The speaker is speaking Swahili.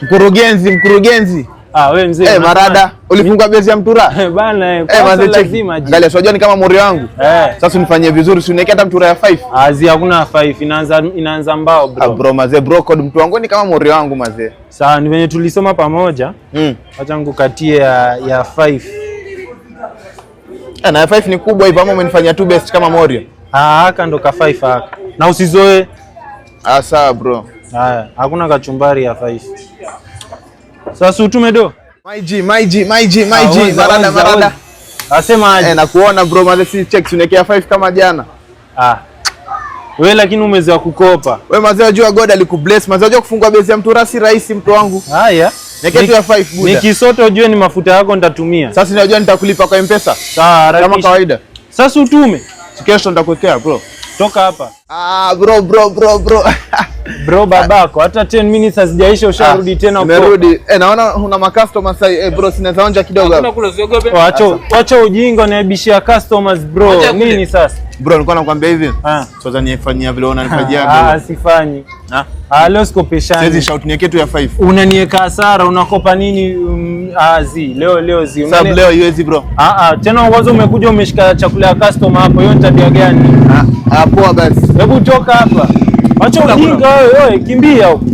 Mkurugenzi. Wewe mzee. Marada, ulifunga bezi ya mtura? Bana, lazima. Angalia, unajua ni kama mori wangu. Sasa unifanyie vizuri, si uniweke hata mtura ya 5. Azi hakuna 5, inaanza mbao bro. Bro mazee, bro code mtu wangu ni kama mori wangu mazee. Sawa, ni venye tulisoma pamoja. Acha ngukatie ya 5. Na ya 5 ni kubwa hivi ama umenifanyia tu best kama mori? Haka ndo ka 5 haka. Na usizoe. Sawa bro. Haya, hakuna kachumbari ya 5. Sasa utume do. My G, marada. Asema aje? Na kuona bro mazee, si check uniwekea 5 kama jana. Wewe lakini umezoea kukopa. Wewe mazee, unajua God alikubless. Mazee, unajua kufungua bezi ya mtura si rahisi mtu wangu. Haya. Niweke tu ya 5 buda. Nikisoto ujue ni mafuta yako nitatumia. Sasa unajua nitakulipa kwa M-Pesa. Sawa, kama kawaida. Sasa utume. Kesho nitakuwekea bro. Toka hapa. Bro. Bro babako hata 10 minutes hazijaisha usharudi tena huko. Nimerudi. Naona una ma customers bro, sinaweza onja kidogo hapa. Hakuna usiogope. Acha ujinga unaibishia customers bro. Nini sasa? Bro nilikuwa nakwambia hivi. Sasa nifanyia vile unanifanyia. Sifanyi. Leo sikopeshani. Siwezi shout niweke tu ya 5. Unaniweka hasara, unakopa nini? Leo zi. Sababu leo hiyo bro. Tena kwanza umekuja umeshika chakula ya customer hapo. Hiyo ni tabia gani? Poa basi. Hebu toka hapa. Acha ujinga wewe, kimbia huko.